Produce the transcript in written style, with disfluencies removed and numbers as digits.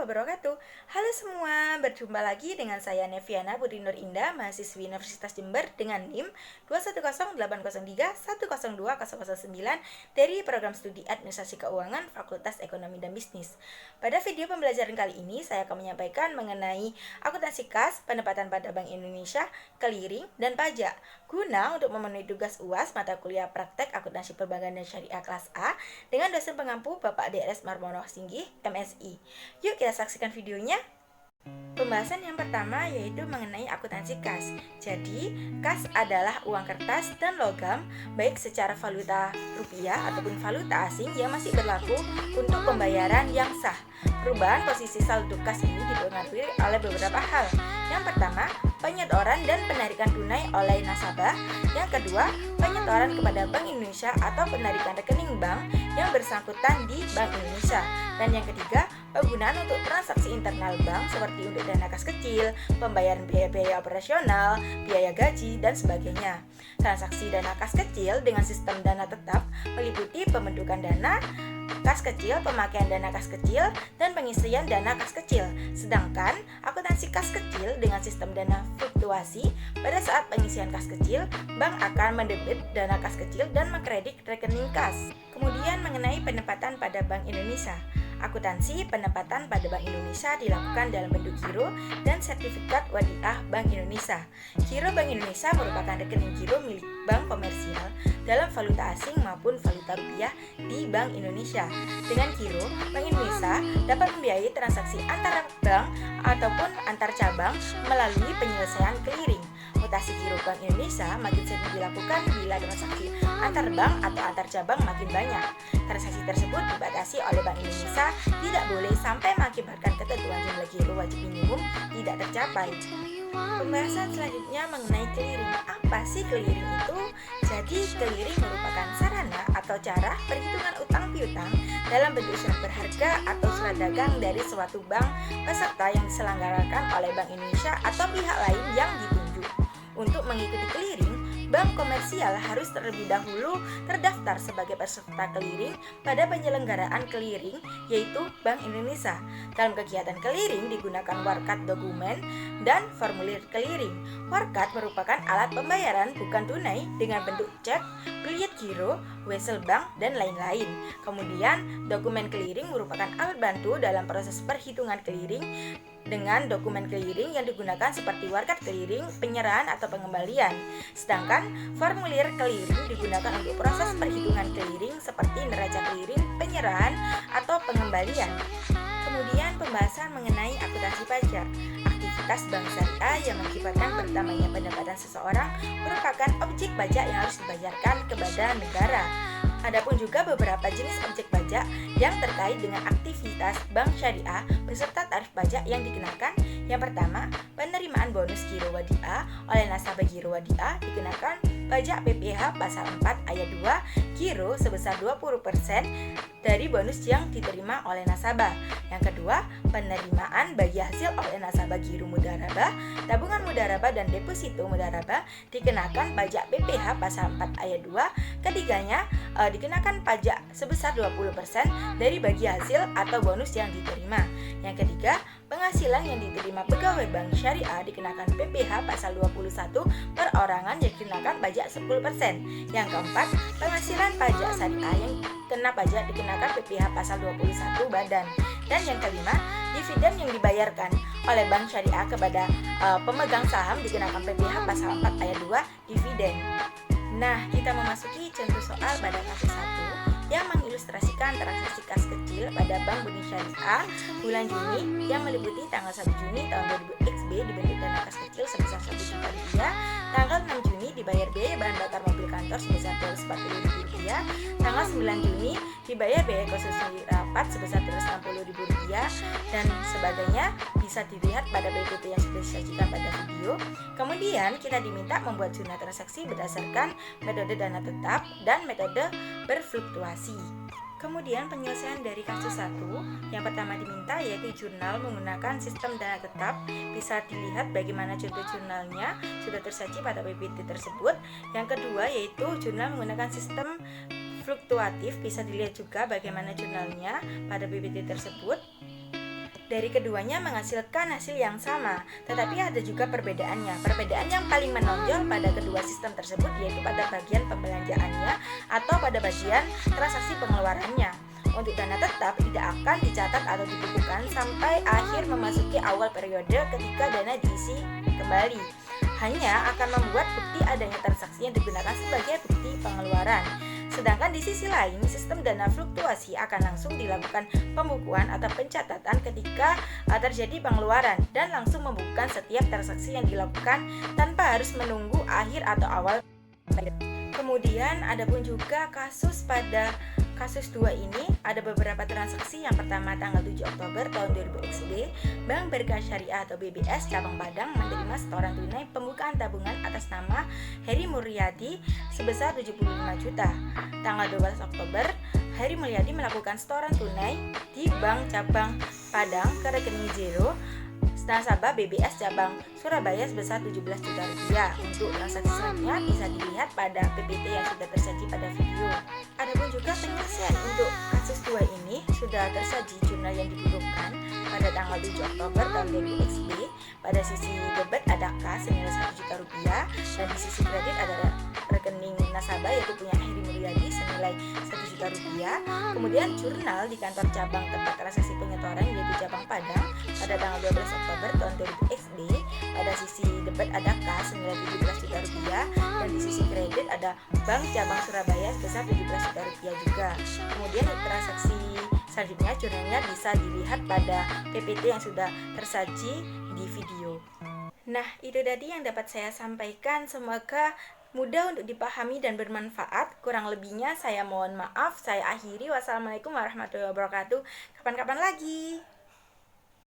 wabarakatuh. Halo semua, berjumpa lagi dengan saya Neviana Putri Nur Indah, mahasiswi Universitas Jember dengan NIM 21080310209 dari Program Studi Administrasi Keuangan Fakultas Ekonomi dan Bisnis. Pada video pembelajaran kali ini, saya akan menyampaikan mengenai akuntansi kas, pendapatan pada Bank Indonesia, clearing, dan pajak, guna untuk memenuhi tugas UAS mata kuliah praktek akuntansi perbankan dan syariah kelas A dengan dosen pengampu Bapak DRS Marmono Singgih, MSI. Yuk kita saksikan videonya. Pembahasan yang pertama yaitu mengenai akuntansi kas. Jadi, kas adalah uang kertas dan logam baik secara valuta rupiah ataupun valuta asing yang masih berlaku untuk pembayaran yang sah. Perubahan posisi saldo kas ini dipengaruhi oleh beberapa hal. Yang pertama, penyetoran dan penarikan tunai oleh nasabah. Yang kedua, penyetoran kepada Bank Indonesia atau penarikan rekening bank yang bersangkutan di Bank Indonesia. Dan yang ketiga, penggunaan untuk transaksi internal bank seperti untuk dana kas kecil, pembayaran biaya-biaya operasional, biaya gaji, dan sebagainya. Transaksi dana kas kecil dengan sistem dana tetap meliputi pembentukan dana kas kecil, pemakaian dana kas kecil, dan pengisian dana kas kecil. Sedangkan akuntansi kas kecil dengan sistem dana fluktuasi, pada saat pengisian kas kecil, bank akan mendebit dana kas kecil dan mengkredit rekening kas. Kemudian mengenai pendapatan pada Bank Indonesia. Akuntansi pendapatan pada Bank Indonesia dilakukan dalam bentuk giro dan sertifikat wadiah Bank Indonesia. Giro Bank Indonesia merupakan rekening giro milik bank komersial dalam valuta asing maupun valuta rupiah di Bank Indonesia. Dengan giro, Bank Indonesia dapat membiayai transaksi antar bank ataupun antar cabang melalui penyelesaian clearing. Mutasi giro Bank Indonesia makin sering dilakukan bila transaksi antar bank atau antar cabang makin banyak. Transaksi tersebut dibatasi oleh Bank Indonesia, tidak boleh sampai mengakibatkan ketentuan jumlah giro wajib minimum tidak tercapai. Pembahasan selanjutnya mengenai clearing. Apa sih clearing itu? Jadi clearing merupakan sarana atau cara perhitungan utang piutang dalam bentuk surat berharga atau surat dagang dari suatu bank peserta yang diselenggarakan oleh Bank Indonesia atau pihak lain yang ditunjuk. Untuk mengikuti clearing, bank komersial harus terlebih dahulu terdaftar sebagai peserta clearing pada penyelenggaraan clearing, yaitu Bank Indonesia. Dalam kegiatan clearing digunakan warkat dokumen dan formulir clearing. Warkat merupakan alat pembayaran bukan tunai dengan bentuk cek, billet giro, wesel bank, dan lain-lain. Kemudian, dokumen clearing merupakan alat bantu dalam proses perhitungan clearing dengan dokumen clearing yang digunakan seperti warkat clearing, penyerahan atau pengembalian. Sedangkan formulir clearing digunakan untuk proses perhitungan clearing seperti neraca clearing, penyerahan atau pengembalian. Kemudian pembahasan mengenai akuntansi pajak. Aktivitas bank syariah yang mengakibatkan bertambahnya pendapatan seseorang merupakan objek pajak yang harus dibayarkan kepada negara. Adapun juga beberapa jenis objek pajak yang terkait dengan aktivitas bank syariah beserta tarif pajak yang dikenakan. Yang pertama, penerimaan bonus giro wadiah oleh nasabah giro wadiah dikenakan pajak PPh pasal 4 ayat 2 giro sebesar 20% dari bonus yang diterima oleh nasabah. Yang kedua, penerimaan bagi hasil oleh nasabah giro mudharabah, tabungan mudharabah dan deposito mudharabah dikenakan pajak PPh pasal 4 ayat 2. Ketiganya, dikenakan pajak sebesar 20% dari bagi hasil atau bonus yang diterima. Yang ketiga, penghasilan yang diterima pegawai bank syariah dikenakan PPh pasal 21 perorangan yang dikenakan pajak 10%. Yang keempat, penghasilan pajak syariah yang kena pajak dikenakan PPh pasal 21 badan. Dan yang kelima, dividen yang dibayarkan oleh bank syariah kepada pemegang saham dikenakan PPh pasal 4 ayat 2 dividen. Nah, kita memasuki contoh soal pada kasus 1 yang mengilustrasikan transaksi kas kecil pada Bank Bumi Syariah bulan Juni yang meliputi tanggal 1 Juni tahun 2000 XB dibentuk dana kas kecil sebesar 1 juta rupiah, tanggal 6 Juni dibayar biaya bahan bakar mobil kantor sebesar 240.000 rupiah, tanggal 9 Juni dibayar biaya konsumsi rapat sebesar 260.000 rupiah, dan sebagainya bisa dilihat pada PPT yang sudah disajikan pada video. Kemudian kita diminta membuat jurnal transaksi berdasarkan metode dana tetap dan metode berfluktuasi. Kemudian penyelesaian dari kasus 1, yang pertama diminta yaitu jurnal menggunakan sistem dana tetap. Bisa dilihat bagaimana contoh jurnalnya sudah tersaji pada PPT tersebut. Yang kedua yaitu jurnal menggunakan sistem fluktuatif. Bisa dilihat juga bagaimana jurnalnya pada PPT tersebut. Dari keduanya menghasilkan hasil yang sama, tetapi ada juga perbedaannya. Perbedaan yang paling menonjol pada kedua sistem tersebut yaitu pada bagian pembelanjaannya atau pada bagian transaksi pengeluarannya. Untuk dana tetap tidak akan dicatat atau dibukukan sampai akhir memasuki awal periode ketika dana diisi kembali. Hanya akan membuat bukti adanya transaksi yang digunakan sebagai bukti pengeluaran. Sedangkan di sisi lain, sistem dana fluktuasi akan langsung dilakukan pembukuan atau pencatatan ketika terjadi pengeluaran dan langsung membukukan setiap transaksi yang dilakukan tanpa harus menunggu akhir atau awal. Kemudian ada pun juga pada kasus 2 ini ada beberapa transaksi. Yang pertama tanggal 7 Oktober tahun 2000 XD, Bank Berkah Syariah atau BBS cabang Padang menerima setoran tunai pembukaan tabungan atas nama Heri Muryadi sebesar 75 juta. Tanggal 12 Oktober, Heri Muryadi melakukan setoran tunai di Bank cabang Padang ke rekening Zero nasabah BBS cabang Surabaya sebesar 17 juta rupiah. Untuk transaksi selanjutnya bisa dilihat pada PPT yang sudah tersaji pada video. Adapun juga penyelesaian untuk kasus 2 ini sudah tersaji jurnal yang dibukukan pada tanggal 7 Oktober tahun 2000 XB. Pada sisi debit ada kas senilai 1 juta rupiah dan di sisi kredit ada rekening nasabah yaitu punya Heri Muryadi senilai 1 juta rupiah. Kemudian jurnal di kantor cabang tempat transaksi penyetoran yaitu cabang Padang pada tanggal 12 Oktober tahun 2000 XD. Pada sisi debit ada kas senilai 17 juta rupiah dan di sisi kredit ada Bank cabang Surabaya sebesar 17 juta rupiah juga. Kemudian transaksi selanjutnya jurnalnya bisa dilihat pada PPT yang sudah tersaji di video. Nah, itu tadi yang dapat saya sampaikan. Semoga mudah untuk dipahami dan bermanfaat. Kurang lebihnya saya mohon maaf. Saya akhiri. Wassalamualaikum warahmatullahi wabarakatuh. Kapan-kapan lagi.